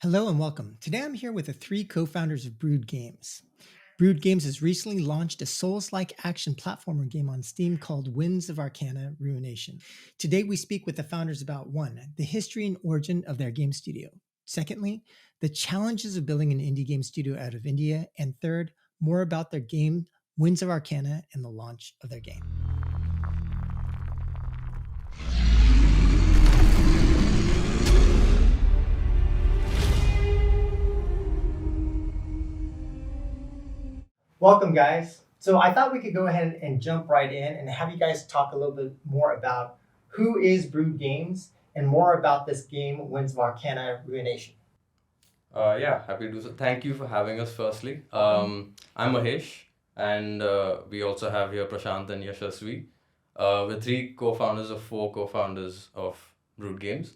Hello and welcome. Today I'm here with the three co-founders of Brewed Games. Brewed Games has recently launched a Souls-like action platformer game on Steam called Winds of Arcana Ruination. Today we speak with the founders about one, the history and origin of their game studio. Secondly, the challenges of building an indie game studio out of India. And third, more about their game, Winds of Arcana, and the launch of their game. Welcome, guys. So I thought we could go ahead and jump right in and have you guys talk a little bit more about who is Brewed Games and more about this game, Winds of Arcana Ruination. Yeah, happy to do so. Thank you for having us, firstly. I'm Mahesh, and we also have here Prashant and Yashasvi. We're three co-founders of four co-founders of Brewed Games.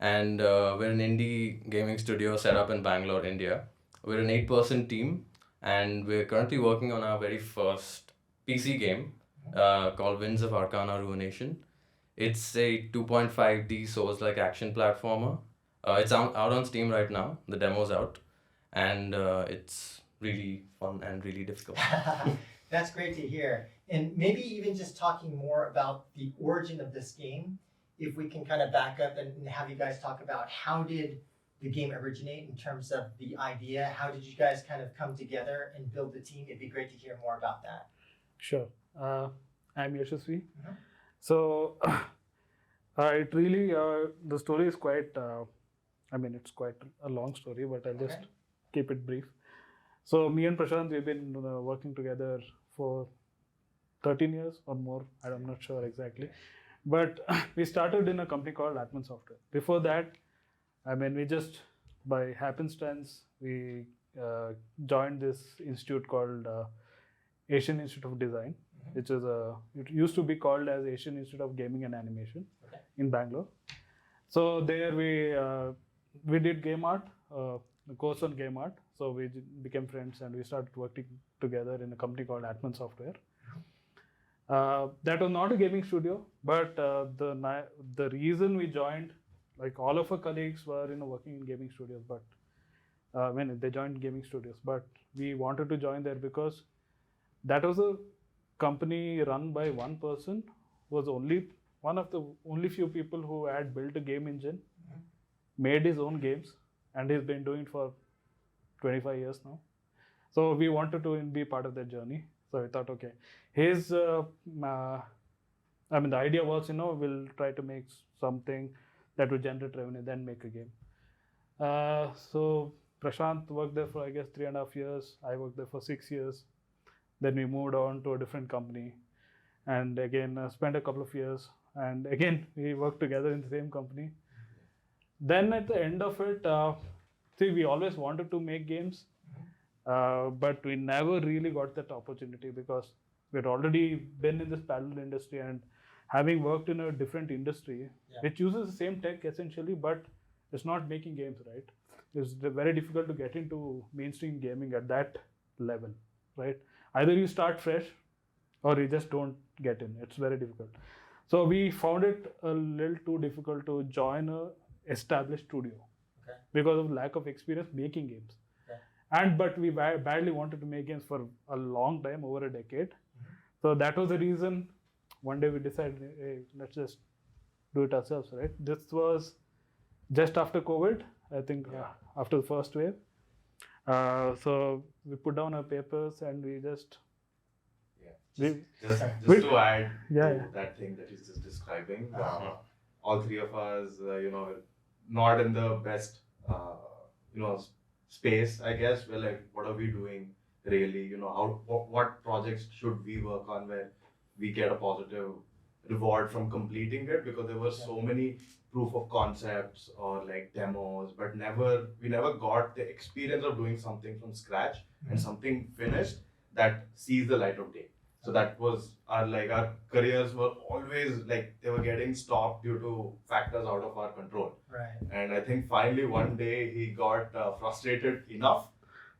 And we're an indie gaming studio set up in Bangalore, India. We're an 8-person team, and we're currently working on our very first PC game called Winds of Arcana Ruination. It's a 2.5D Souls-like action platformer. It's out on Steam right now. The demo's out, and it's really fun and really difficult. That's great to hear. And maybe even just talking more about the origin of this game, if we can kind of back up and have you guys talk about how did the game originate in terms of the idea? How did you guys kind of come together and build the team? It'd be great to hear more about that. Sure. I'm Yashasvi. So it really, the story is quite, it's quite a long story, but I'll just keep it brief. So me and Prashant, we've been working together for 13 years or more. I'm not sure exactly. But we started in a company called Atman Software. Before that, we just, by happenstance, we joined this institute called Asian Institute of Design, which is it used to be called as Asian Institute of Gaming and Animation in Bangalore. So there we did game art, the course on game art. So we became friends and we started working together in a company called Atman Software. That was not a gaming studio, but the reason we joined, like all of our colleagues were working in gaming studios, but they joined gaming studios, but we wanted to join there because that was a company run by one person, was one of the only few people who had built a game engine, made his own games, and he's been doing it for 25 years now. So we wanted to be part of that journey. So we thought, okay, the idea was, we'll try to make something that would generate revenue, then make a game. So Prashant worked there for, I guess, 3.5 years. I worked there for 6 years. Then we moved on to a different company, and again spent a couple of years, and again we worked together in the same company. Then at the end of it, we always wanted to make games, but we never really got that opportunity because we'd already been in this parallel industry, and having worked in a different industry, which uses the same tech essentially, but it's not making games, right? It's very difficult to get into mainstream gaming at that level, right? Either you start fresh or you just don't get in. It's very difficult. So we found it a little too difficult to join a established studio because of lack of experience making games. But we badly wanted to make games for a long time, over a decade. So that was the reason one day we decided, hey, let's just do it ourselves, right? This was just after COVID, I think, after the first wave. So we put down our papers and we just... Just to add to that thing that he's just describing, all three of us, not in the best, space, I guess. We're like, what are we doing really? What projects should we work on where we get a positive reward from completing it? Because there were so many proof of concepts or like demos, but we never got the experience of doing something from scratch and something finished that sees the light of day. So that was our careers were always like they were getting stopped due to factors out of our control. Right. And I think finally one day he got frustrated enough.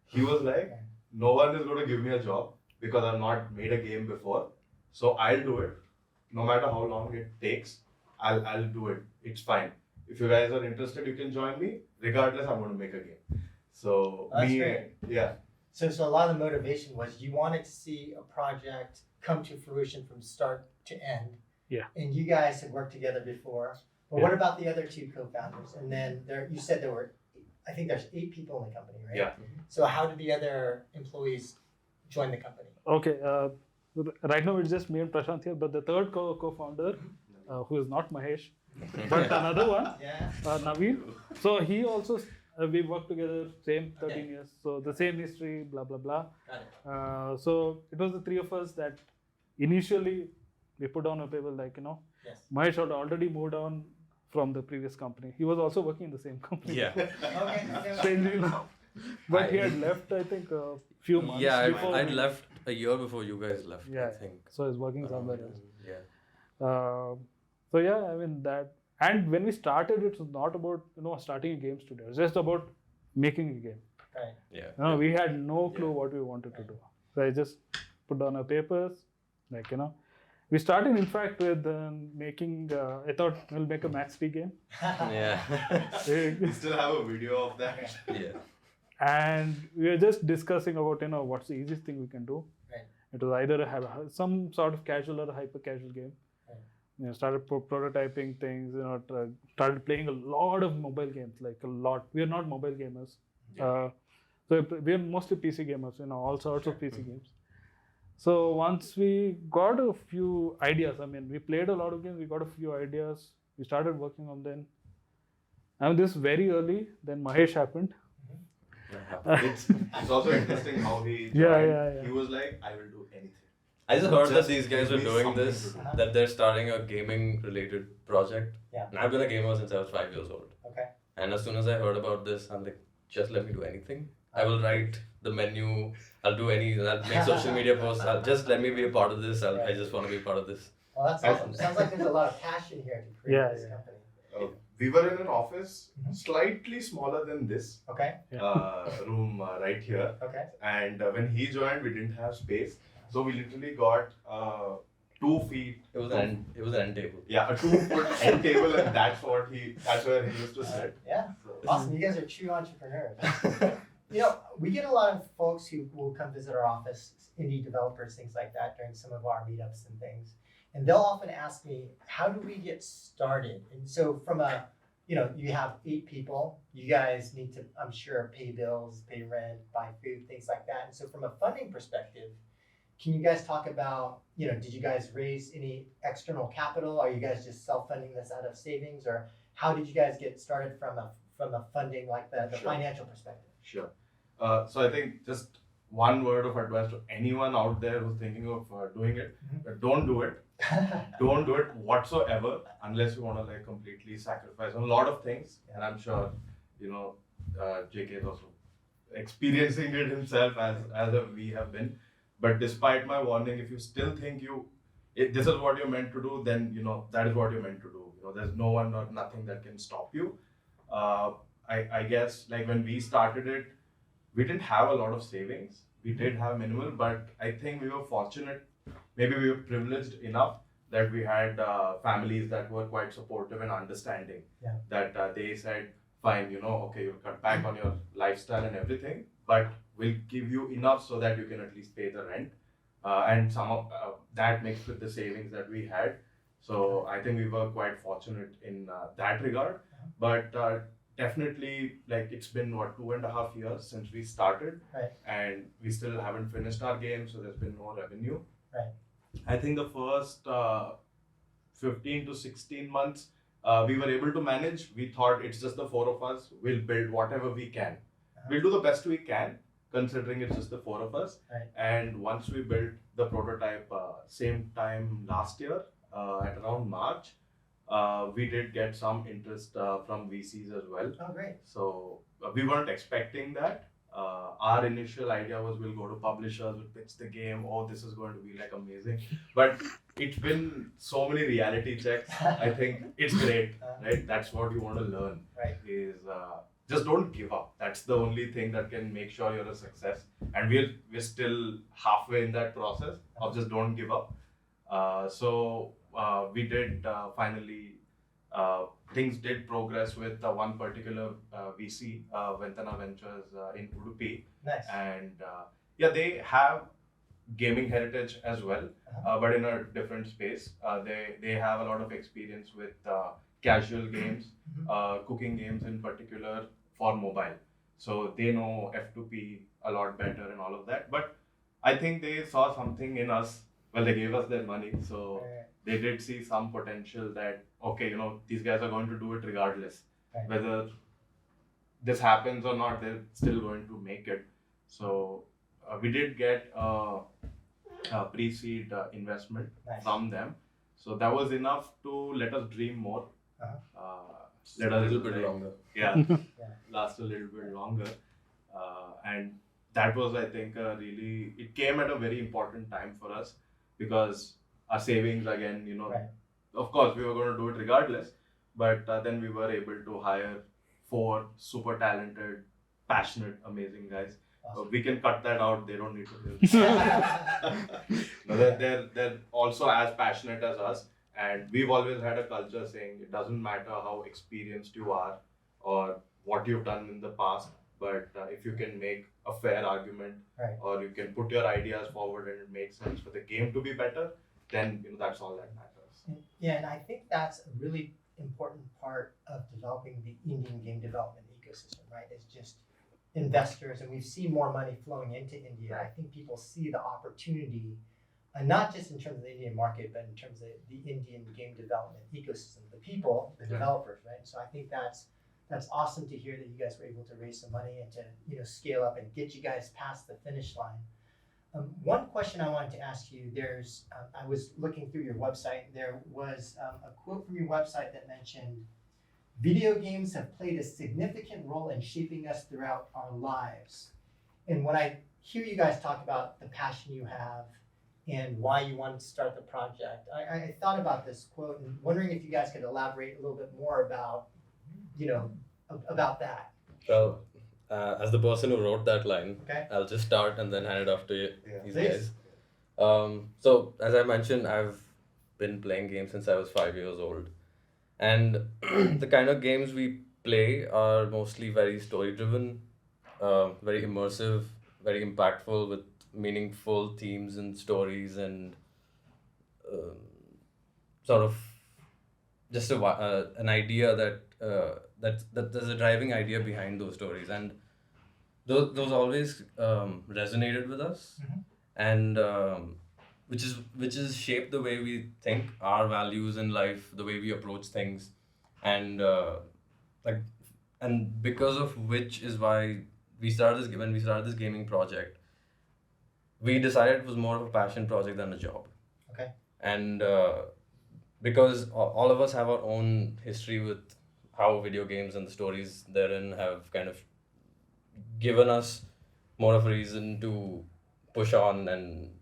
He was like, no one is going to give me a job because I've not made a game before. So I'll do it. No matter how long it takes, I'll do it. It's fine. If you guys are interested, you can join me. Regardless, I'm going to make a game. So That's great. Yeah. So a lot of the motivation was you wanted to see a project come to fruition from start to end. Yeah. And you guys had worked together before. But what about the other two co-founders? And then you said there were, I think there's 8 people in the company, right? Yeah. So how did the other employees join the company? Okay. Right now it's just me and Prashant here, but the third co-founder, who is not Mahesh, but another one, Yeah. Naveen. So he also, we worked together, same 13 Okay. years. So the same history, blah, blah, blah. Got it. So it was the 3 of us that initially we put on a paper like, Yes. Mahesh had already moved on from the previous company. He was also working in the same company. Yeah. Okay. Strangely enough. But he had left, I think, a few months Yeah, before. I'd we- left a year before you guys left, I Yeah. think. So he's working somewhere else. Yeah. So yeah, I mean that. And when we started, it was not about starting a game studio. It's just about making a game. Right. Yeah. We had no clue what we wanted to do. So I just put down our papers, We started, in fact, with making. I thought we'll make a Max 3 game. Yeah. We still have a video of that. Yeah. And we were just discussing about what's the easiest thing we can do. Right. It was either have some sort of casual or hyper casual game. Right. Started prototyping things. Started playing a lot of mobile games, like a lot. We are not mobile gamers. Yeah. So we are mostly PC gamers. All sorts of PC games. So once we got a few ideas, we played a lot of games. We got a few ideas. We started working on them. And this very early. Then Mahesh happened. It's also interesting how he joined. Yeah. He was like, I will do anything. I just heard that Just these guys were give me doing something this, to do. that they're starting a gaming related project. Yeah. And I've been a gamer since I was 5 years old. Okay. And as soon as I heard about this, I'm like, just let me do anything. I will write the menu, I'll do I'll make social media posts, just let me be a part of this. I just want to be a part of this. Well, that's awesome. Sounds like there's a lot of passion here to create this company. We were in an office slightly smaller than this Okay. room right here. Okay. And when he joined, we didn't have space. So we literally got 2 feet. It was an end table. Yeah, a 2-foot end table, and that's where he used to sit. Yeah. So, Awesome. You guys are true entrepreneurs. We get a lot of folks who will come visit our office, indie developers, things like that, during some of our meetups and things. And they'll often ask me, how do we get started? And so from you have 8 people, you guys need to, I'm sure, pay bills, pay rent, buy food, things like that. And so from a funding perspective, can you guys talk about, did you guys raise any external capital? Are you guys just self-funding this out of savings? Or how did you guys get started from a funding, like the Sure. financial perspective? Sure. So I think just one word of advice to anyone out there who's thinking of doing it: don't do it. Don't do it whatsoever unless you want to completely sacrifice on a lot of things. And I'm sure JK is also experiencing it himself as we have been. But despite my warning, if you still think this is what you're meant to do, then that is what you're meant to do. There's no one or nothing that can stop you. I guess when we started it, we didn't have a lot of savings. We did have minimal, but I think we were fortunate. Maybe we were privileged enough that we had families that were quite supportive and understanding. Yeah. That they said, fine, okay, you'll cut back on your lifestyle and everything, but we'll give you enough so that you can at least pay the rent. And some of that mixed with the savings that we had. So I think we were quite fortunate in that regard. But definitely, it's been 2.5 years since we started, Right. and we still haven't finished our game, so there's been no revenue. Right. I think the first 15 to 16 months, we were able to manage. We thought it's just the 4 of us. We'll build whatever we can. We'll do the best we can, considering it's just the 4 of us. Right. And once we built the prototype, same time last year, at around March, we did get some interest from VCs as well. Oh, great. So we weren't expecting that. Our initial idea was we'll go to publishers, we'll pitch the game. Oh, this is going to be amazing. But it's been so many reality checks. I think it's great, right? That's what you want to learn. Right. Is just don't give up. That's the only thing that can make sure you're a success. And we're still halfway in that process of just don't give up. So we did finally things did progress with one particular VC, Ventana Ventures in Udupi. Nice. And yeah, they have gaming heritage as well, but in a different space. They have a lot of experience with casual games, cooking games in particular for mobile. So they know F2P a lot better and all of that. But I think they saw something in us. Well, they gave us their money, so they did see some potential that, okay, these guys are going to do it regardless. Whether this happens or not, they're still going to make it. So we did get a pre-seed investment from them. So that was enough to let us dream more. Let us a little bit longer. Yeah, last a little bit longer. And that was, I think, it came at a very important time for us because our savings, again, of course, we were going to do it regardless. But then we were able to hire 4 super talented, passionate, amazing guys. Awesome. We can cut that out. They don't need to hear. No, they're also as passionate as us. And we've always had a culture saying it doesn't matter how experienced you are or what you've done in the past, but if you can make a fair argument or you can put your ideas forward and it makes sense for the game to be better, then that's all that matters. Yeah, and I think that's a really important part of developing the Indian game development ecosystem, right? It's just investors, and we've seen more money flowing into India. I think people see the opportunity, and not just in terms of the Indian market, but in terms of the Indian game development ecosystem, the people, the developers, right? So I think that's awesome to hear that you guys were able to raise some money and to scale up and get you guys past the finish line. One question I wanted to ask you, I was looking through your website, there was a quote from your website that mentioned, video games have played a significant role in shaping us throughout our lives. And when I hear you guys talk about the passion you have and why you wanted to start the project, I thought about this quote and wondering if you guys could elaborate a little bit more about that. Well, as the person who wrote that line, I'll just start and then hand it off to these guys. So, as I mentioned, I've been playing games since I was 5 years old. And the kind of games we play are mostly very story-driven, very immersive, very impactful with meaningful themes and stories and sort of just an idea that there's a driving idea behind those stories, and those always resonated with us, and which is shaped the way we think, our values in life, the way we approach things, and and because of which is why when we started this gaming project, we decided it was more of a passion project than a job. Okay. And because all of us have our own history with how video games and the stories therein have kind of given us more of a reason to push on and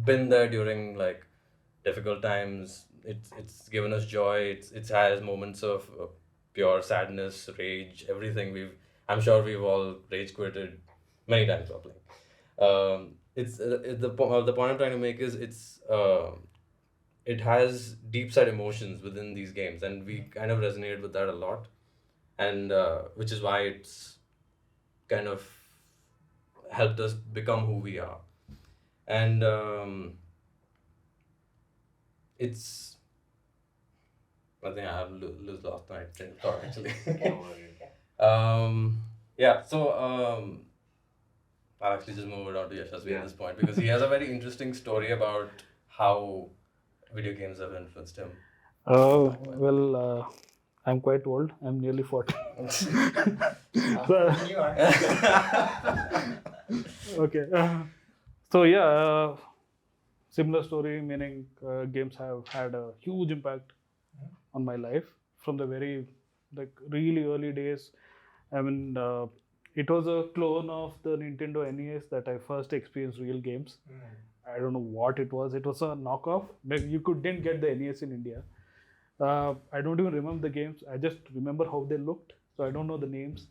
been there during like difficult times. It's given us joy. It has moments of pure sadness, rage, everything. I'm sure we've all rage quitted many times while playing. The point I'm trying to make is it has deep side emotions within these games, and we kind of resonated with that a lot, and which is why it's kind of helped us become who we are. And I think I have lost my train of thought actually. Yeah, so I'll actually just move it on to Yashasvi at this point, because he has a very interesting story about how video games have influenced him. Well, I'm quite old. I'm nearly 40. You are. Okay. So yeah, similar story, meaning games have had a huge impact on my life from the very really early days. I mean, it was a clone of the Nintendo NES that I first experienced real games. I don't know what it was. It was a knockoff. You didn't get the NES in India. I don't even remember the games. I just remember how they looked. So I don't know the names.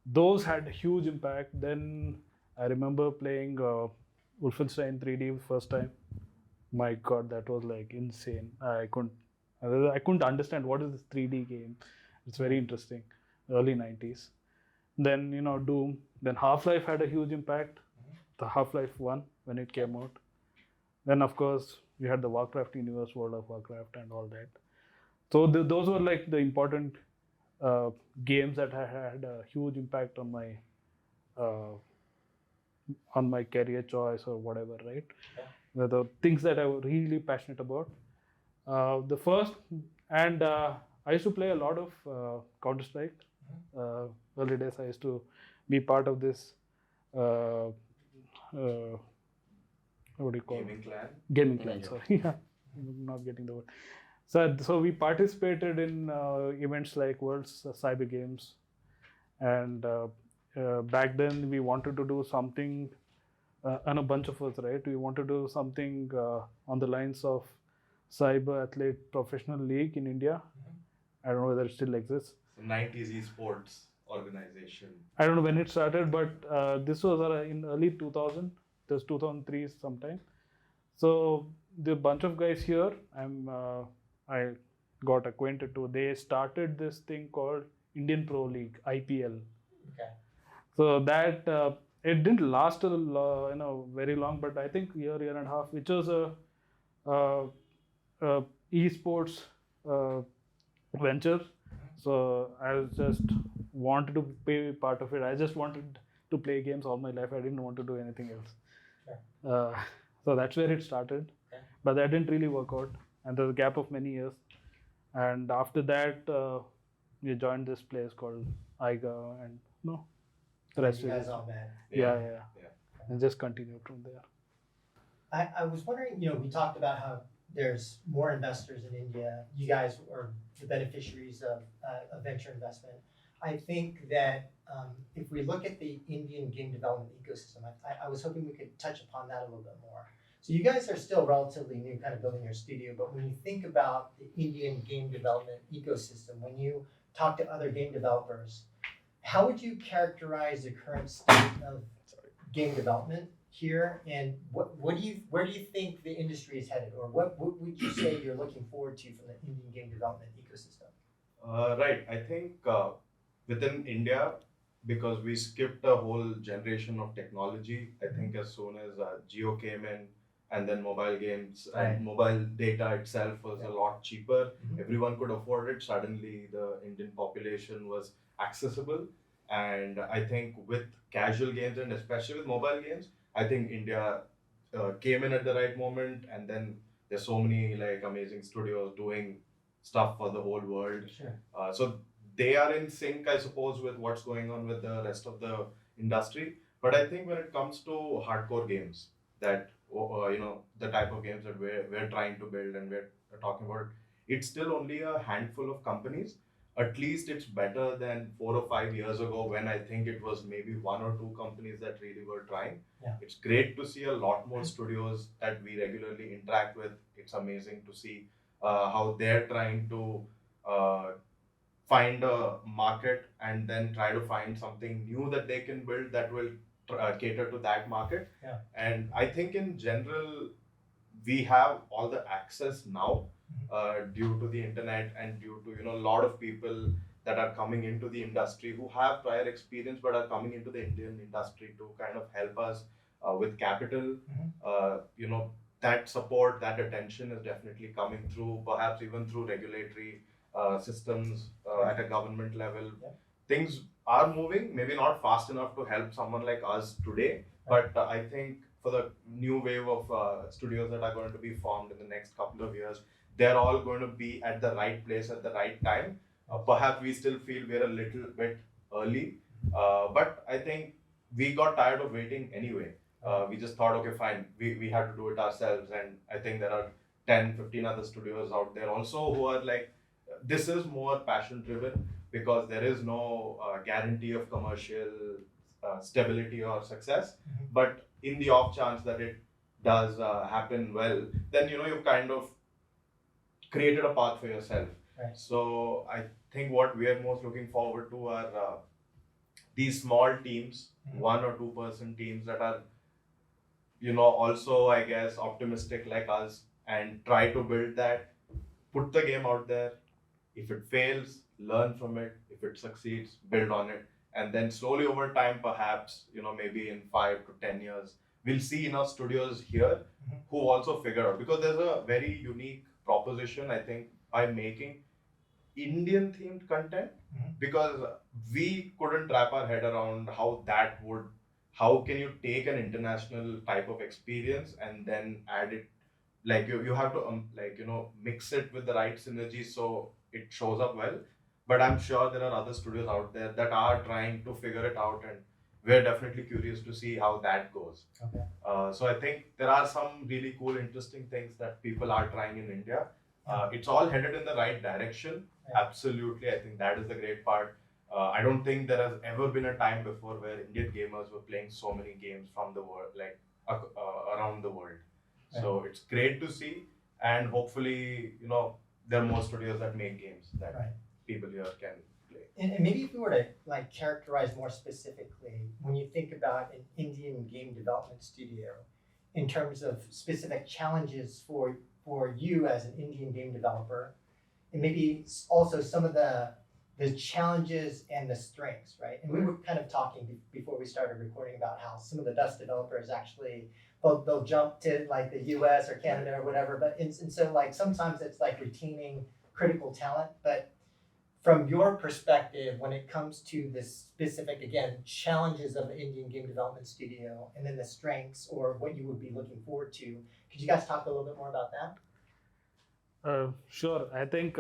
Those had a huge impact. Then I remember playing Wolfenstein 3D first time. My God, that was like insane. I couldn't I couldn't understand what is this 3D game. It's very interesting. Early 90s. Then Doom. Then Half-Life had a huge impact. The Half-Life 1 when it came out. Then of course we had the Warcraft universe, World of Warcraft, and all that. So those were like the important games that had a huge impact uh, on my career choice or whatever, right? The things that I was really passionate about. The first, and I used to play a lot of Counter Strike. Early days, I used to be part of this. Uh, what do you call Gaming clan. Gaming clan? Sorry, yeah, I'm not getting the word. So we participated in events like World's Cyber Games, and back then we wanted to do something, and a bunch of us, right? We wanted to do something on the lines of Cyber Athlete Professional League in India. I don't know whether it still exists. So 90s esports organization. I don't know when it started, but this was in early 2000. It was 2003 sometime. So the bunch of guys here, I got acquainted to. They started this thing called Indian Pro League (IPL). Okay. So that it didn't last very long, but I think year and a half, which was a esports venture. So I was just wanted to be part of it. I just wanted to play games all my life. I didn't want to do anything else. Sure. So that's where it started. Okay. But that didn't really work out. And there was a gap of many years. And after that, we joined this place called IGA, and the rest You is guys all met. yeah. And just continued from there. I was wondering, we talked about how there's more investors in India. You guys are the beneficiaries of venture investment. I think that if we look at the Indian game development ecosystem, I was hoping we could touch upon that a little bit more. So you guys are still relatively new, kind of building your studio, but when you think about the Indian game development ecosystem, when you talk to other game developers, how would you characterize the current state of game development here, and where do you think the industry is headed, or what would you say you're looking forward to from the Indian game development ecosystem? Right. I think within India, because we skipped a whole generation of technology, I think as soon as Geo came in, and then mobile games and mobile data itself was a lot cheaper. Everyone could afford it. Suddenly, the Indian population was accessible. And I think with casual games and especially with mobile games, I think India came in at the right moment. And then there's so many like amazing studios doing stuff for the whole world. Sure. So they are in sync, I suppose, with what's going on with the rest of the industry. But I think when it comes to hardcore games, that the type of games that we're trying to build and we're talking about, it's still only a handful of companies. At least it's better than 4 or 5 years ago when I think it was maybe 1 or 2 companies that really were trying. Yeah. It's great to see a lot more studios that we regularly interact with. It's amazing to see how they're trying to find a market and then try to find something new that they can build that will cater to that market. Yeah. And I think in general, we have all the access now due to the internet and due to a lot of people that are coming into the industry who have prior experience but are coming into the Indian industry to kind of help us with capital. That support, that attention is definitely coming through, perhaps even through regulatory systems at a government level. Yeah. Things are moving, maybe not fast enough to help someone like us today, but I think for the new wave of studios that are going to be formed in the next couple of years, they're all going to be at the right place at the right time. Perhaps we still feel we're a little bit early, but I think we got tired of waiting anyway. We just thought, okay, fine, we have to do it ourselves. And I think there are 10, 15 other studios out there also who are like, this is more passion driven because there is no guarantee of commercial stability or success. But in the off chance that it does happen well, then you've kind of created a path for yourself. Right. So I think what we are most looking forward to are these small teams, 1 or 2 person teams that are also, I guess, optimistic like us and try to build that, put the game out there. If it fails, learn from it. If it succeeds, build on it. And then slowly over time, perhaps, maybe in 5 to 10 years, we'll see enough studios here who also figure out, because there's a very unique proposition, I think, by making Indian themed content, because we couldn't wrap our head around how can you take an international type of experience and then add it, like you have to mix it with the right synergy so it shows up well. But I'm sure there are other studios out there that are trying to figure it out, and we're definitely curious to see how that goes. Okay. So I think there are some really cool, interesting things that people are trying in India. It's all headed in the right direction. Yeah. Absolutely, I think that is the great part. I don't think there has ever been a time before where Indian gamers were playing so many games from the world, around the world. Right. So it's great to see, and hopefully, there are more studios that make games that Right. people here can play. And maybe if we were to characterize more specifically, when you think about an Indian game development studio, in terms of specific challenges for you as an Indian game developer, and maybe also some of the challenges and the strengths, right? And we were kind of talking before we started recording about how some of the best developers actually they'll jump to the US or Canada or whatever, but and so sometimes it's retaining critical talent, but from your perspective, when it comes to the specific, again, challenges of an Indian game development studio, and then the strengths or what you would be looking forward to, could you guys talk a little bit more about that? Sure. I think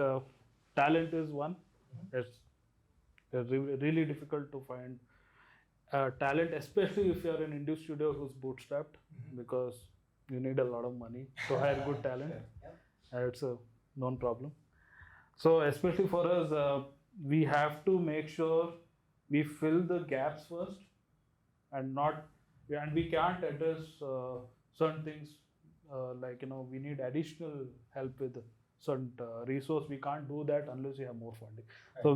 talent is one. It's really difficult to find talent, especially if you're an indie studio who's bootstrapped, because you need a lot of money to hire good talent. It's a known problem. So especially for us, we have to make sure we fill the gaps first, and we can't address certain things we need additional help with certain resource. We can't do that unless we have more funding. Right. So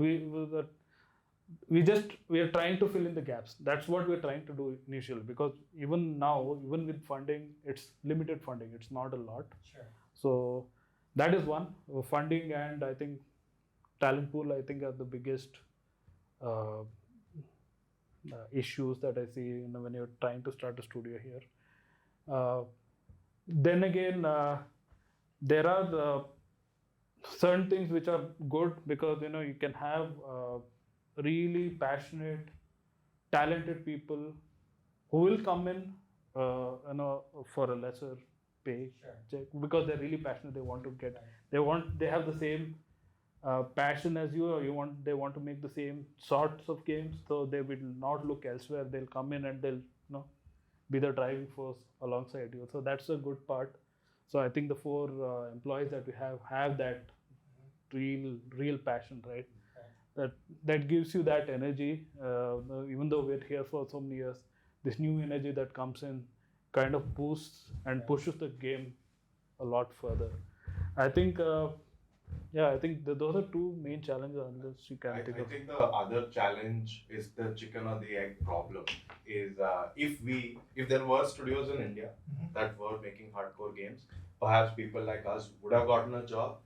we are trying to fill in the gaps. That's what we're trying to do initially, because even now, even with funding, it's limited funding. It's not a lot. Sure. So that is one, funding, and I think talent pool, I think, are the biggest issues that I see when you're trying to start a studio here. Then again, there are certain things which are good, because you can have really passionate, talented people who will come in for a lesser pay. Sure. Check, because they're really passionate. They want to get, they have the same passion as you, or they want to make the same sorts of games, so they will not look elsewhere. They'll come in and they'll be the driving force alongside you. So that's a good part. So I think the 4 employees that we have that real passion, right? That gives you that energy. Even though we're here for so many years, this new energy that comes in kind of boosts and pushes the game a lot further. I think I think those are 2 main challenges, unless you can think of. I think the other challenge is the chicken or the egg problem. Is if there were studios in India that were making hardcore games, perhaps people like us would have gotten a job,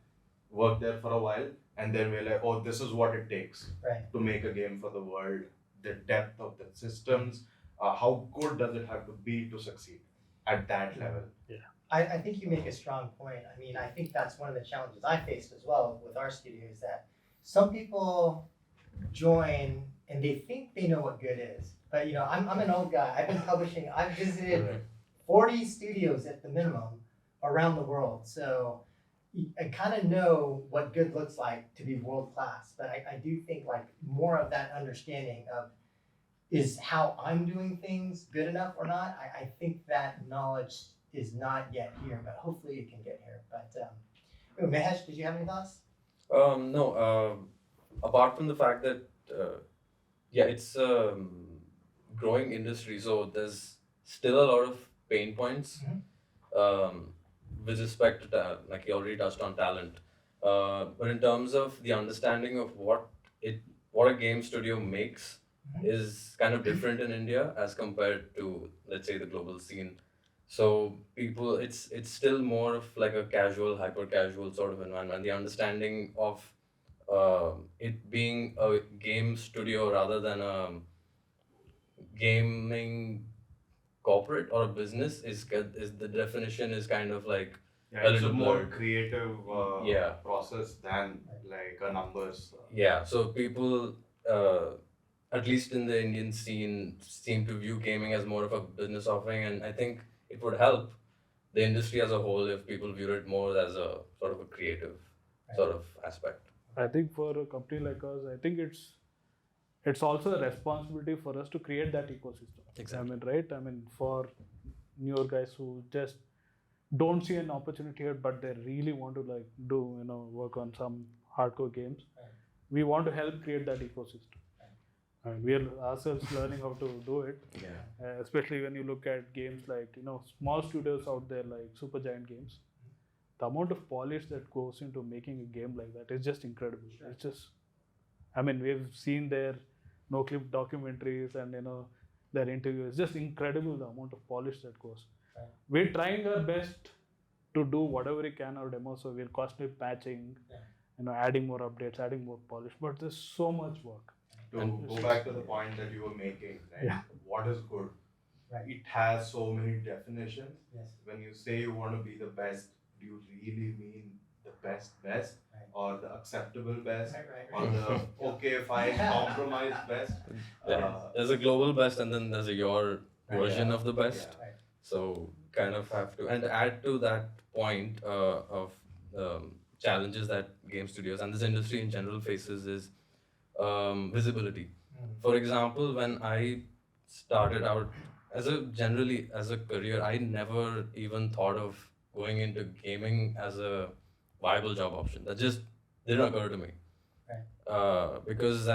worked there for a while, and then we're like, oh, this is what it takes to make a game for the world. The depth of the systems, how good does it have to be to succeed at that level? Yeah. I think you make a strong point. I mean, I think that's one of the challenges I faced as well with our studio, is that some people join and they think they know what good is. But I'm an old guy. I've been publishing. I've visited 40 studios at the minimum around the world. So I kind of know what good looks like to be world class. But I do think more of that understanding of, is how I'm doing things good enough or not? I think that knowledge is not yet here, but hopefully it can get here. But Mahesh, did you have any thoughts? No. Apart from the fact that it's a growing industry, so there's still a lot of pain points with respect to like you already touched on talent. But in terms of the understanding of what a game studio makes is kind of different in India as compared to, let's say, the global scene. So people, it's still more of like a casual, hyper casual sort of environment. The understanding of it being a game studio rather than a gaming corporate or a business is the definition is kind of like Yeah, a it's a little more blurred. creative Yeah. process than like a numbers. Yeah, so people, at least in the Indian scene, seem to view gaming as more of a business offering, and I think it would help the industry as a whole if people view it more as a sort of a creative sort of aspect. I think for a company like us, I think it's also a responsibility for us to create that ecosystem. Exactly. I mean, right? I mean, for newer guys who just don't see an opportunity here, but they really want to like do, work on some hardcore games. We want to help create that ecosystem. And we are ourselves learning how to do it. Yeah. Especially when you look at games like, small studios out there like Super Giant Games. The amount of polish that goes into making a game like that is just incredible. It's just, I mean, we've seen their no clip documentaries and their interviews. It's just incredible the amount of polish that goes. We're trying our best to do whatever we can our demo, so we're constantly patching, adding more updates, adding more polish. But there's so much work. To go back to the point that you were making, right? Yeah. What is good? Right. It has so many definitions. Yes. When you say you want to be the best, do you really mean the best, Right. or the acceptable best, Right. or the okay, fine, compromise best? There's a global best, and then there's your version of the best. Yeah. Right. So kind of have to, and add to that point of challenges that game studios and this industry in general faces is visibility. For example, when I started out as a career, I never even thought of going into gaming as a viable job option. That just didn't occur to me. Because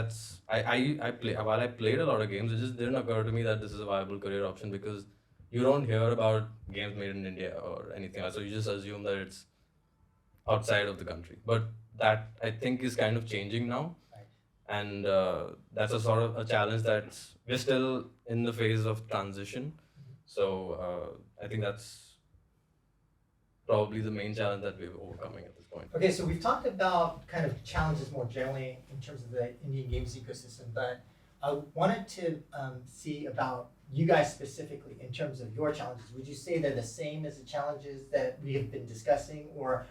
I play while I played a lot of games, it just didn't occur to me that this is a viable career option because you don't hear about games made in India or anything else. So you just assume that it's outside of the country. But that I think is kind of changing now. And that's a sort of a challenge that we're still in the phase of transition. So I think that's probably the main challenge that we're overcoming at this point. Okay, so we've talked about kind of challenges more generally in terms of the Indian games ecosystem, but I wanted to see about you guys specifically in terms of your challenges. Would you say they're the same as the challenges that we have been discussing, or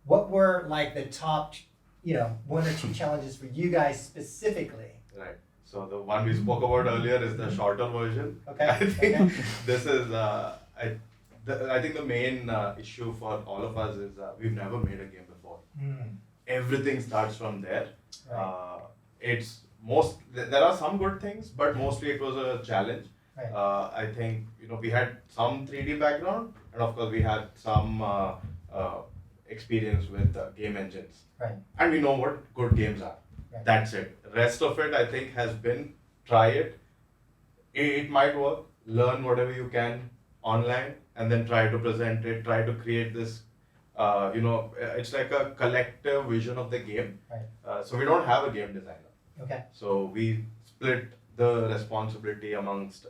what were like the top, one or two challenges for you guys specifically? Right. So the one we spoke about earlier is the shorter version. Okay. I think this is I think the main issue for all of us is we've never made a game before. Everything starts from there. Right. There are some good things, but mostly it was a challenge. Right. I think we had some 3D background, and of course we had some experience with game engines. Right. And we know what good games are. Right. That's it. Rest of it, I think, has been try it. It might work. Learn whatever you can online, and then try to present it. Try to create this. It's like a collective vision of the game. Right. So we don't have a game designer. Okay. So we split the responsibility amongst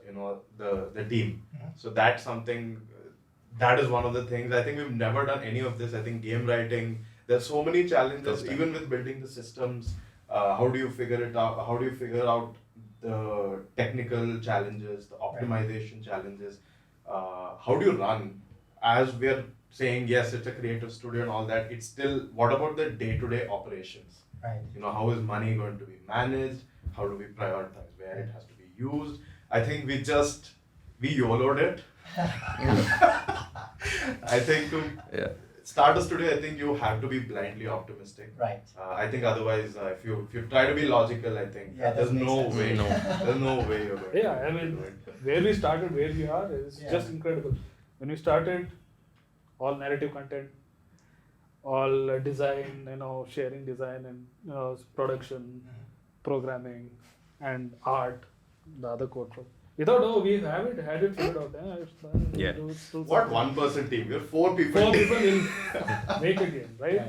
the team. So that's something. That is one of the things. I think we've never done any of this. I think game writing. There's so many challenges, even with building the systems. How do you figure it out? How do you figure out the technical challenges, the optimization challenges? How do you run? As we're saying, yes, it's a creative studio and all that. It's still, what about the day-to-day operations? Right. How is money going to be managed? How do we prioritize where it has to be used? I think we YOLO'd it. I think to start a studio, I think you have to be blindly optimistic. Right. I think otherwise, if you try to be logical, I think there's no way. There's no way you're going. Yeah, I mean, where we started, where we are is just incredible. When we started, all narrative content, all design, sharing design and production, programming, and art, the other code. We thought, we haven't had it figured out. Yeah. What 1% team? We're 4 people. 4 people will make a game, right?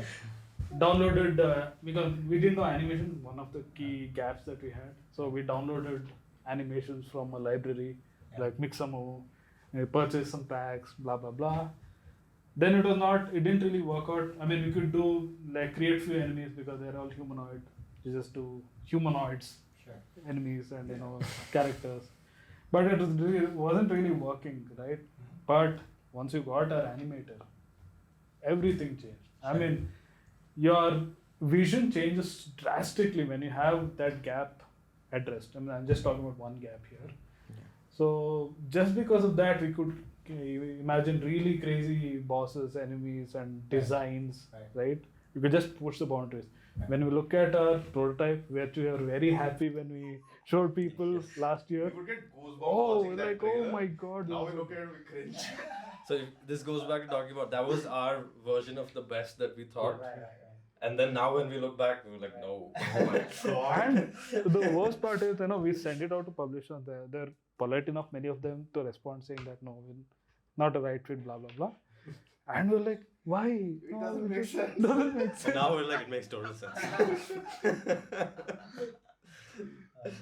Downloaded, because we didn't know animation, one of the key gaps that we had. So we downloaded animations from a library like Mixamo, purchase some packs, blah blah blah. Then it didn't really work out. I mean, we could do like create few enemies because they're all humanoid. You just do humanoids, enemies and characters. But it wasn't really working, right? But once you got our animator, everything changed. I mean, your vision changes drastically when you have that gap addressed. I mean, I'm just talking about one gap here. So just because of that, we could imagine really crazy bosses, enemies, and designs, right? You could just push the boundaries. When we look at our prototype, which we were very happy when we showed people last year. We would get goosebumps Oh, watching that like, trailer. oh my God. Now we look at it, we cringe. So this goes back to talking about that was our version of the best that we thought. And then now when we look back, we were like, no. Oh my God. And the worst part is, we send it out to publishers. They're polite enough, many of them, to respond saying that no, we're not a right fit, blah, blah, blah. And we're like, why? It doesn't make sense. Doesn't make sense. And now we're like, it makes total sense.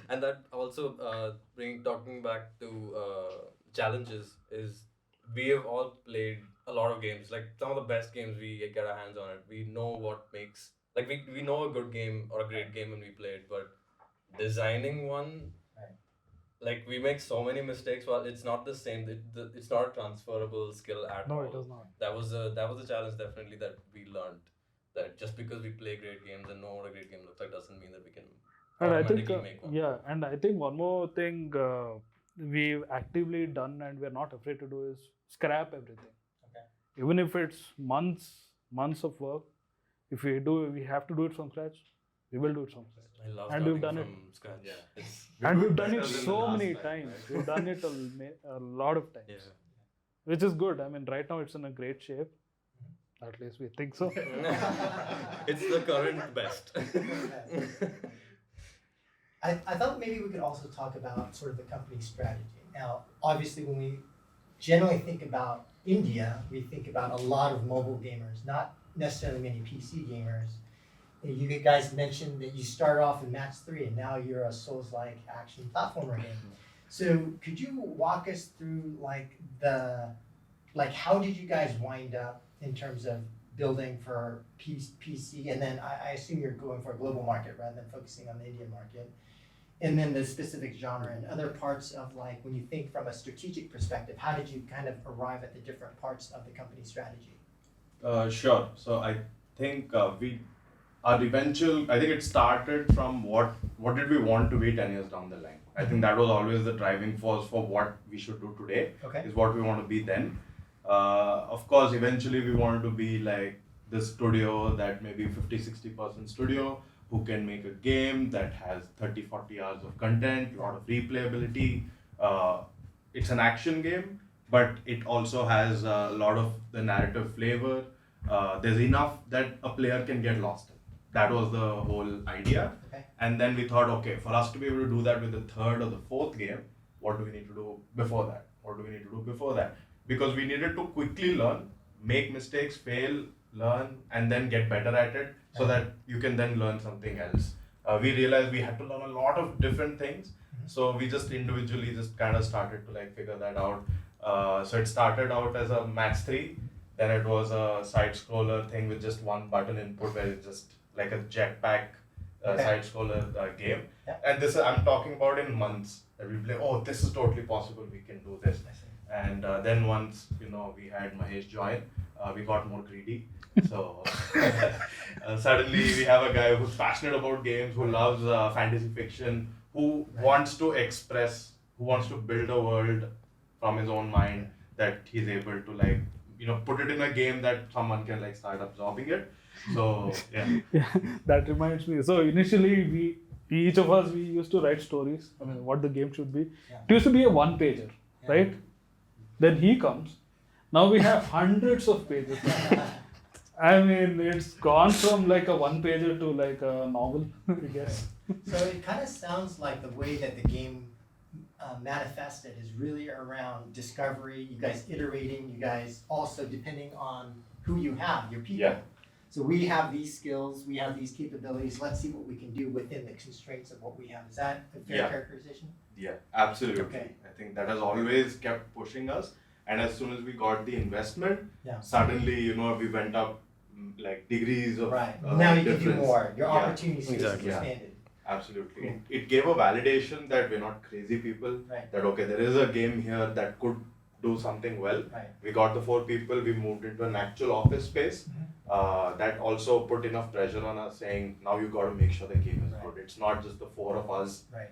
And that also, talking back to challenges, is we have all played a lot of games, like some of the best games we get our hands on it. We know what makes, like we know a good game or a great game when we play it, but designing one, like we make so many mistakes. Well, it's not the same. It's not a transferable skill at all. No, it is not. That was a challenge definitely that we learned. That just because we play great games and know what a great game looks like doesn't mean that we can And I think, automatically make one. yeah, and I think one more thing we've actively done and we're not afraid to do is scrap everything. Even if it's months of work, if we have to do it from scratch, we will do it from scratch. I love And we've starting done from scratch. Yeah. And we've done it better than the so last many time, times. right? We've done it a lot of times. Yeah. Which is good. I mean, right now it's in a great shape. At least we think so. It's the current best. I thought maybe we could also talk about sort of the company strategy. Now, obviously, when we generally think about India, we think about a lot of mobile gamers, not necessarily many PC gamers. You guys mentioned that you started off in Match 3 and now you're a Souls-like action platformer game. So could you walk us through how did you guys wind up in terms of building for PC, and then I assume you're going for a global market rather than focusing on the Indian market, and then the specific genre and other parts of when you think from a strategic perspective, how did you kind of arrive at the different parts of the company strategy? Sure. So I think I think it started from what did we want to be 10 years down the line. I think that was always the driving force for what we should do today. Okay. Is what we want to be then. Of course, eventually we wanted to be like this studio that maybe 50-60% studio who can make a game that has 30-40 hours of content, a lot of replayability. It's an action game, but it also has a lot of the narrative flavor. There's enough that a player can get lost in. That was the whole idea. Okay. And then we thought, okay, for us to be able to do that with the third or the fourth game, what do we need to do before that? What do we need to do before that? Because we needed to quickly learn, make mistakes, fail, learn, and then get better at it so that you can then learn something else. We realized we had to learn a lot of different things. So we just individually just kind of started to figure that out. So it started out as a Match 3, then it was a side scroller thing with just one button input where it's just like a jetpack side scroller game. Yeah. And this I'm talking about in months that we play, oh, this is totally possible, we can do this. And then once we had Mahesh join, we got more greedy. So suddenly we have a guy who's passionate about games, who loves fantasy fiction, who wants to express, who wants to build a world from his own mind that he's able to put it in a game that someone can start absorbing it. So yeah. That reminds me. So initially each of us used to write stories. I mean, what the game should be. It used to be a one-pager, right? Then he comes. Now we have hundreds of pages. I mean, it's gone from a one-pager to a novel, I guess. So it kind of sounds like the way that the game manifested is really around discovery, you guys iterating, you guys also depending on who you have, your people. Yeah. So we have these skills, we have these capabilities. Let's see what we can do within the constraints of what we have. Is that a fair Yeah. characterization? Yeah, absolutely. Okay. I think that has always kept pushing us. And as soon as we got the investment, Yeah. suddenly, we went up like degrees of Right. Now you can do difference. more. Your Yeah. opportunity space Exactly. is Yeah. expanded. Absolutely. Cool. It gave a validation that we're not crazy people. Right. That okay, there is a game here that could do something well. Right. We got the 4 people. We moved into an actual office space. That also put enough pressure on us, saying now you got to make sure the game is Right. good. It's not just the 4 of us. Right.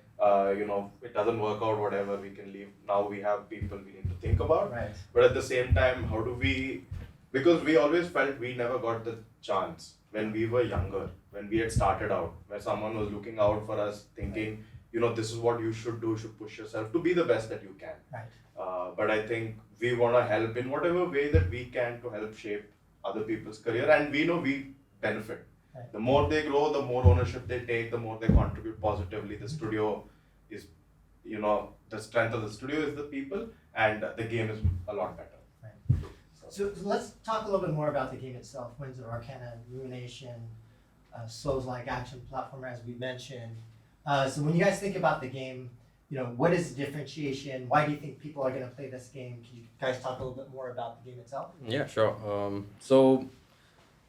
It doesn't work out. Whatever, we can leave. Now we have people we need to think about. Right. But at the same time, how do we? Because we always felt we never got the chance when we were younger, when we had started out, where someone was looking out for us, thinking, this is what you should do, you should push yourself to be the best that you can. Right. But I think we want to help in whatever way that we can to help shape other people's career, and we know we benefit. Right. The more they grow, the more ownership they take, the more they contribute positively. The studio is, the strength of the studio is the people, and the game is a lot better. So let's talk a little bit more about the game itself. Winds of Arcana, Ruination, Souls-like action platformer, as we mentioned. So when you guys think about the game, what is the differentiation? Why do you think people are going to play this game? Can you guys talk a little bit more about the game itself? Yeah, sure.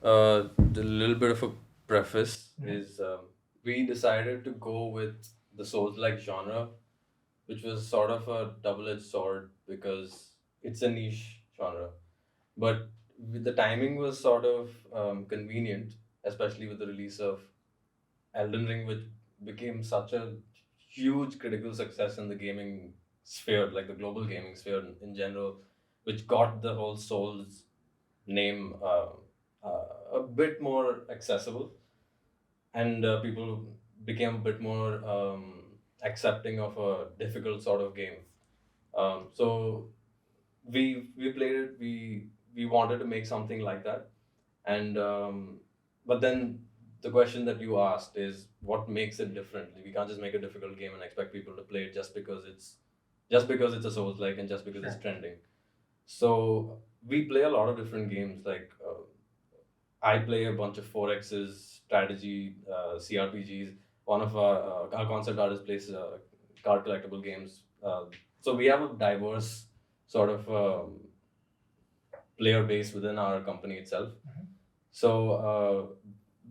The little bit of a preface is we decided to go with the Souls-like genre, which was sort of a double-edged sword because it's a niche genre. But the timing was sort of convenient, especially with the release of Elden Ring, which became such a huge critical success in the gaming sphere, like the global gaming sphere in general, which got the whole Souls name a bit more accessible, and people became a bit more accepting of a difficult sort of game. So we played it. We wanted to make something like that, and but then the question that you asked is what makes it different. We can't just make a difficult game and expect people to play it just because it's a Souls like and just because it's trending. So we play a lot of different games. Like I play a bunch of 4X's, strategy, CRPGs. One of our concept artists plays card collectible games. So we have a diverse sort of player base within our company itself. So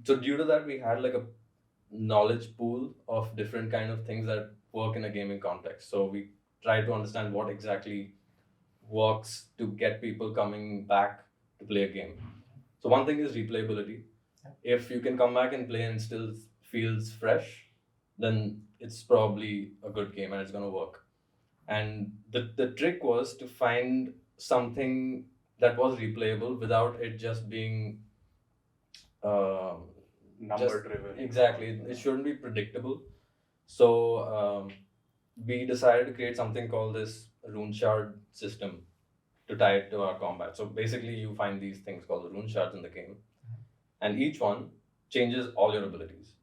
due to that, we had like a knowledge pool of different kind of things that work in a gaming context. So we try to understand what exactly works to get people coming back to play a game. So one thing is replayability. If you can come back and play and still feels fresh, then it's probably a good game and it's going to work. And the trick was to find something that was replayable without it just being Number driven. Exactly. It shouldn't be predictable. So we decided to create something called this Rune Shard system to tie it to our combat. So basically you find these things called the Rune Shards in the game, and each one changes all your abilities.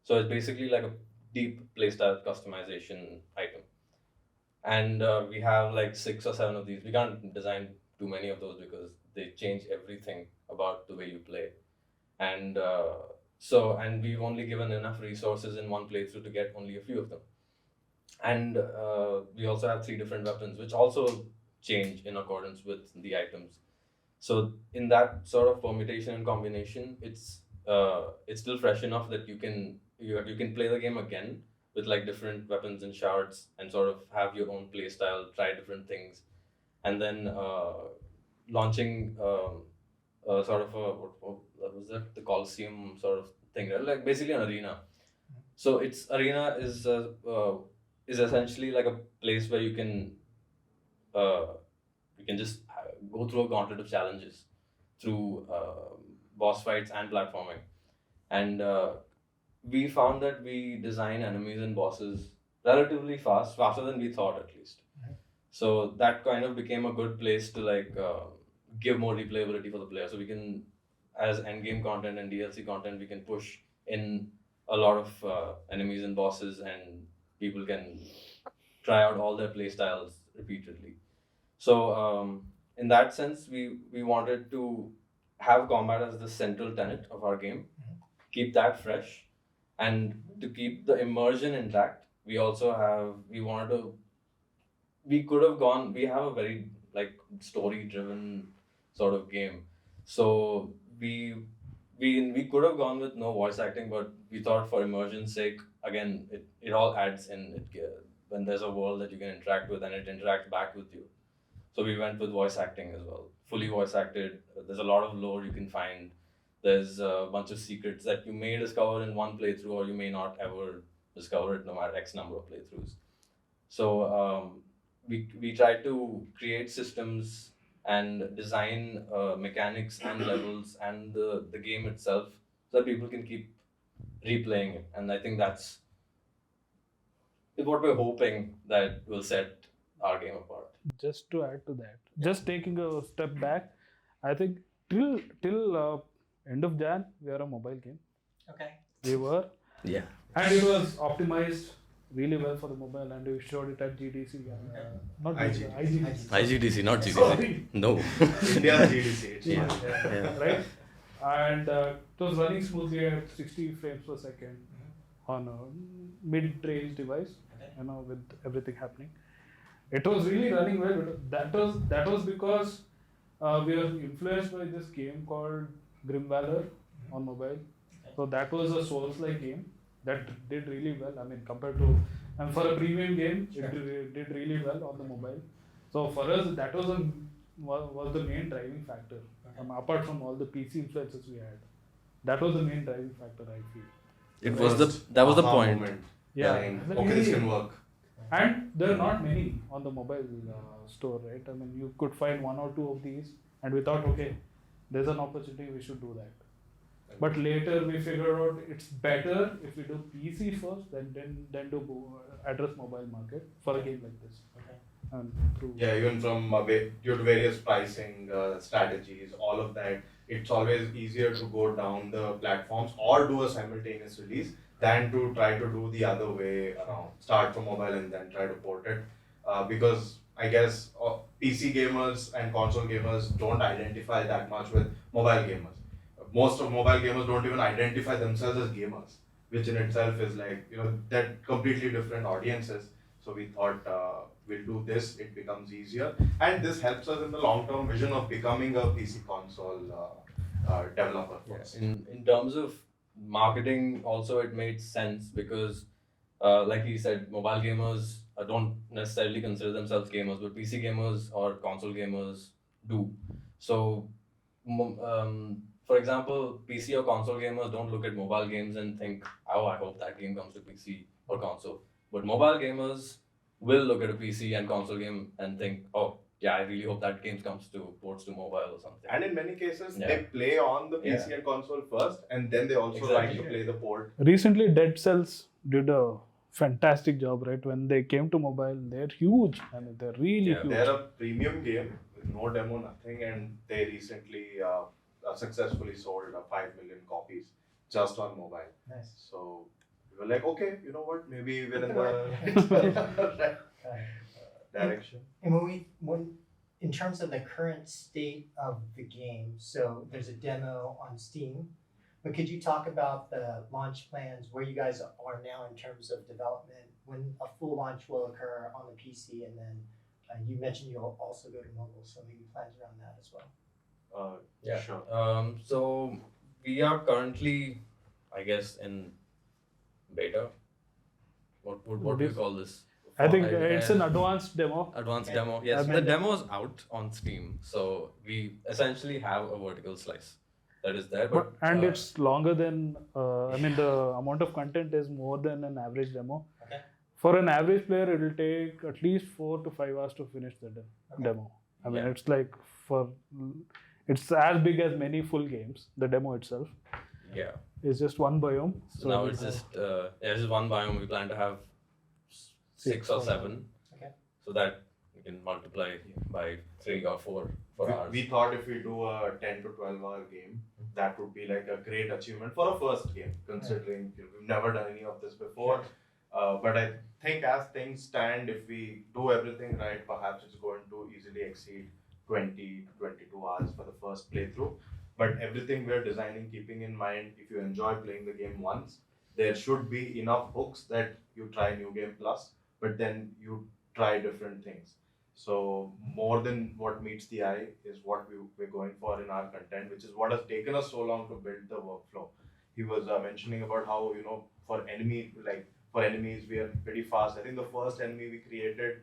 So it's basically like a deep playstyle customization item. And we have like 6 or 7 of these. We can't design too many of those because they change everything about the way you play. And and we've only given enough resources in one playthrough to get only a few of them. And we also have 3 different weapons, which also change in accordance with the items. So in that sort of permutation and combination, it's still fresh enough that you can play the game again with like different weapons and shards and sort of have your own play style, try different things, and then launching sort of what was that, the Coliseum sort of thing, right? Like basically an arena. So arena is essentially like a place where you can just go through a gauntlet of challenges through boss fights and platforming. And we found that we design enemies and bosses relatively faster than we thought at least. So that kind of became a good place to like give more replayability for the player. So we can, as endgame content and DLC content, we can push in a lot of enemies and bosses, and people can try out all their play styles repeatedly. So in that sense, we wanted to have combat as the central tenet of our game, keep that fresh, and to keep the immersion intact, we also have we could have gone. We have a very like story-driven sort of game, so we could have gone with no voice acting, but we thought for immersion's sake, again, it all adds in. When there's a world that you can interact with and it interacts back with you. So we went with voice acting as well, fully voice acted. There's a lot of lore you can find. There's a bunch of secrets that you may discover in one playthrough, or you may not ever discover it no matter X number of playthroughs. So we try to create systems and design mechanics and levels and the game itself so that people can keep replaying it. And I think that's what we're hoping that will set our game apart. Just to add to that, just taking a step back, I think till end of Jan we are a mobile game. Okay. We were, Yeah. and it was optimized really well for the mobile, and we showed it at GDC. Not GDC, IGDC. IGDC, not GDC. Sorry. No. India's GDC. It's Yeah. fine. Yeah. Right? And it was running smoothly at 60 frames per second on a mid-range device, with everything happening. It was really running well. That was because we were influenced by this game called Grim Valor on mobile. So that was a Souls-like game that did really well. I mean, compared to, and for a premium game, it did really well on the mobile. So for us, that was the main driving factor. Apart from all the PC influences we had, that was the main driving factor, I feel. That was the aha point. moment. Yeah. Saying, okay, this can work. And there are not many on the mobile store, right? I mean, you could find one or two of these, and we thought, okay, there's an opportunity, we should do that. But later we figured out it's better if we do PC first, than do address mobile market for a game like this. Okay. And through Yeah, even from due to various pricing strategies, all of that, it's always easier to go down the platforms or do a simultaneous release than to try to do the other way around. Start from mobile and then try to port it. Because I guess PC gamers and console gamers don't identify that much with mobile gamers. Most of mobile gamers don't even identify themselves as gamers, which in itself is like, they're completely different audiences. So we thought we'll do this, it becomes easier. And this helps us in the long-term vision of becoming a PC console developer. Yes. In terms of marketing, also it made sense because, like he said, mobile gamers don't necessarily consider themselves gamers, but PC gamers or console gamers do. So, for example, PC or console gamers don't look at mobile games and think, oh, I hope that game comes to PC or console. But mobile gamers will look at a PC and console game and think, oh, yeah, I really hope that game comes to ports to mobile or something. And in many cases, Yeah. they play on the PC and console first, and then they also Exactly. like to play the port. recently, Dead Cells did a fantastic job, right? When they came to mobile, they're huge. I mean, they're really huge. They're a premium game with no demo, nothing, and they recently successfully sold 5 million copies just on mobile. Nice. So we were like, okay, you know what? Maybe we're in the right direction. And when in terms of the current state of the game, so there's a demo on Steam, but could you talk about the launch plans, where you guys are now in terms of development, when a full launch will occur on the PC, and then you mentioned you'll also go to mobile, so maybe plans around that as well. Sure. So we are currently, I guess, in beta. What do you call this? I think it's an advanced demo. Advanced Okay. demo. Yes, I the mean- demo is out on Steam, so we essentially have a vertical slice that is there. But And it's longer than, the amount of content is more than an average demo. Okay. For an average player, it will take at least 4 to 5 hours to finish the Okay. demo. I mean, Yeah. it's like it's as big as many full games. The demo itself yeah. is just one biome. So now it's just this is one biome. We plan to have 6 or 7. Okay. So that we can multiply by 3 or 4 for hours. We thought if we do a 10 to 12 hour game, that would be like a great achievement for a first game, considering we've never done any of this before. But I think as things stand, if we do everything right, perhaps it's going to easily exceed 20 to 22 hours for the first playthrough. but everything we're designing, keeping in mind, if you enjoy playing the game once, there should be enough hooks that you try New Game Plus, but then you try different things. So more than what meets the eye is what we're going for in our content, which is what has taken us so long to build the workflow. He was mentioning about how, for enemies we are pretty fast. I think the first enemy we created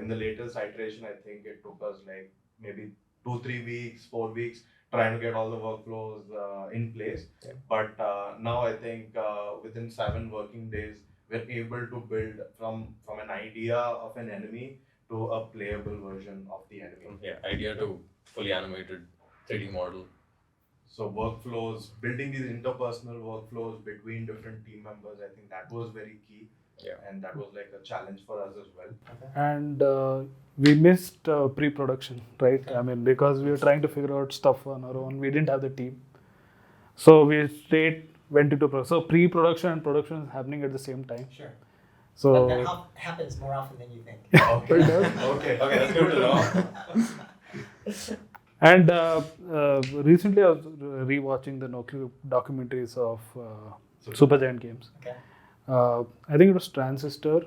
in the latest iteration, I think it took us like maybe 2-3 weeks, 4 weeks trying to get all the workflows in place. Yeah. But now I think within 7 working days we're able to build from an idea of an enemy to a playable version of the enemy. Yeah, idea to fully animated 3D model. So workflows, building these interpersonal workflows between different team members, I think that was very key. Yeah. And that was like a challenge for us as well. And we missed pre-production, right? I mean, because we were trying to figure out stuff on our own, we didn't have the team, so we straight went into production. So pre-production and production is happening at the same time. Sure. So That happens more often than you think. Okay, okay, that's good to know. and recently I was rewatching the Nokia documentaries of Supergiant Games. Okay. I think it was Transistor.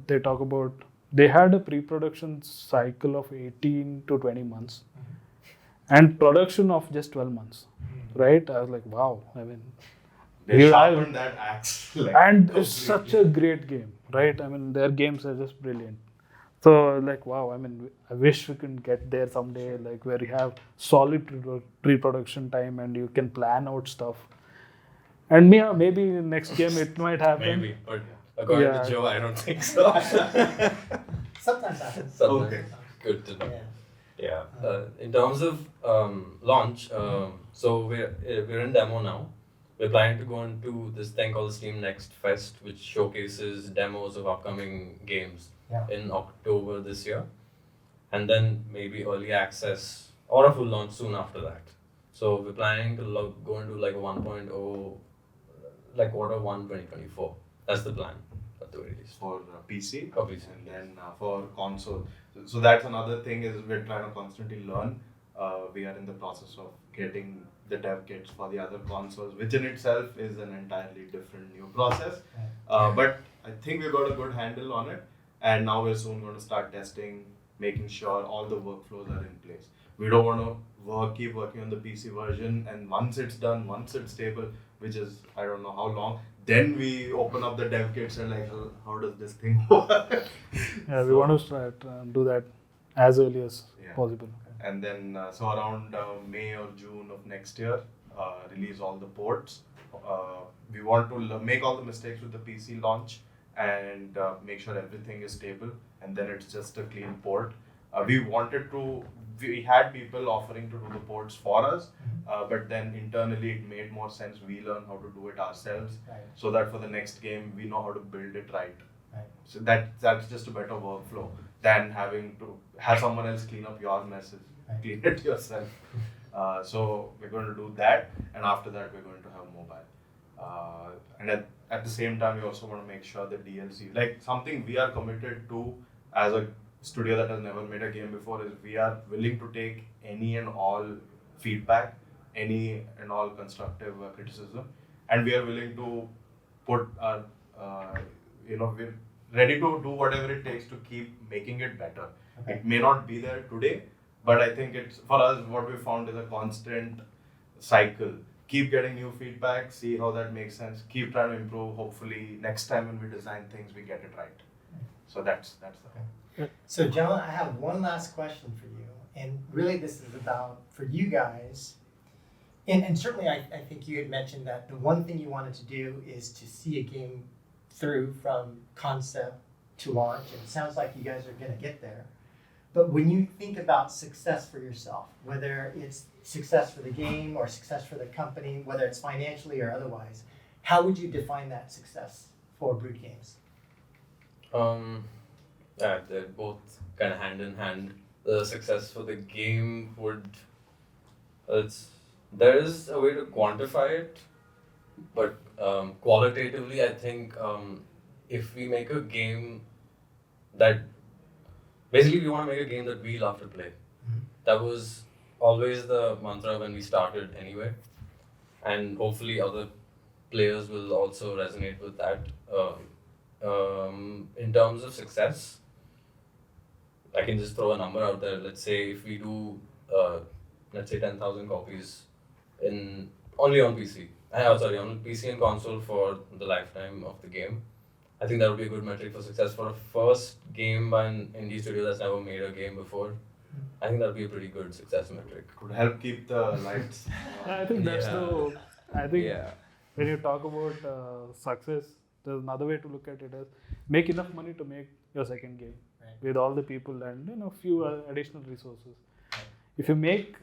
They talk about they had a pre-production cycle of 18 to 20 months and production of just 12 months, right? I was like, wow. I mean, They sharpened that axe. Like, and it's such a great game, right? I mean, their games are just brilliant. So like, wow. I mean, I wish we can get there someday, like where you have solid pre-production time and you can plan out stuff. And maybe next game it might happen. Maybe, but according to Joe, I don't think so. Sometimes happens. Okay. Good to know. Yeah. Yeah. In terms of launch, so we're in demo now. We're planning to go into this thing called Steam Next Fest, which showcases demos of upcoming games in October this year, and then maybe early access or a full launch soon after that. So we're planning to go into like a 1.0, like Q1 2024. That's the plan at the very least. For PC, For PC, and then for console. So that's another thing is we're trying to constantly learn. We are in the process of getting the dev kits for the other consoles, which in itself is an entirely different new process. But I think we've got a good handle on it, and now we're soon going to start testing, making sure all the workflows are in place. We don't want to keep working on the PC version, and once it's done, once it's stable, which is I don't know how long, then we open up the dev kits and like, how does this thing work? Yeah, we want to start do that as early as possible. And then, so around May or June of next year, release all the ports. We want to make all the mistakes with the PC launch and make sure everything is stable, and then it's just a clean port. We had people offering to do the ports for us, but then internally it made more sense we learn how to do it ourselves, so that for the next game we know how to build it right. So that's just a better workflow than having to have someone else clean up your messes. Clean it yourself. So we're going to do that, and after that we're going to have mobile. And at the same time, we also want to make sure that DLC, like something we are committed to as a studio that has never made a game before, is we are willing to take any and all feedback, any and all constructive criticism, and we are willing to put our, we're ready to do whatever it takes to keep making it better. Okay. It may not be there today, but I think it's, for us, what we found is a constant cycle. Keep getting new feedback, see how that makes sense, keep trying to improve. Hopefully next time when we design things, we get it right. So that's the thing. So John, I have one last question for you. And really this is about, for you guys, and certainly I think you had mentioned that the one thing you wanted to do is to see a game through from concept to launch. And it sounds like you guys are going to get there. But when you think about success for yourself, whether it's success for the game or success for the company, whether it's financially or otherwise, how would you define that success for Brewed Games? They're both kind of hand in hand. The success for the game there is a way to quantify it, but qualitatively, I think if we make a game that basically, we want to make a game that we love to play. That was always the mantra when we started anyway, and hopefully other players will also resonate with that. In terms of success, I can just throw a number out there. Let's say if we do, let's say 10,000 copies in only on PC. On PC and console for the lifetime of the game. I think that would be a good metric for success for a first game by an indie studio that's never made a game before. I think that would be a pretty good success metric. Could help keep the lights. I think that's the. I think Yeah. when you talk about success, there's another way to look at it as make enough money to make your second game with all the people and few additional resources. If you make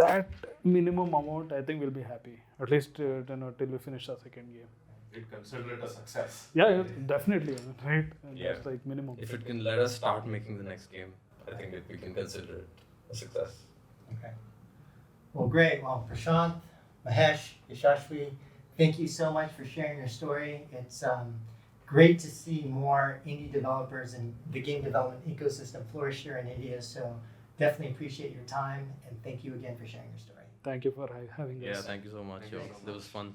that minimum amount, I think we'll be happy. At least till we finish our second game. We'd consider it a success. Yeah, definitely, right? And Yeah. that's like minimum. If it can let us start making the next game, I think we can consider it a success. Okay. Well, great. Well, Prashant, Mahesh, Yashashvi, thank you so much for sharing your story. It's great to see more indie developers and the game development ecosystem flourish here in India. So definitely appreciate your time and thank you again for sharing your story. Thank you for having us. Yeah, thank you so much. Thank you so That was fun.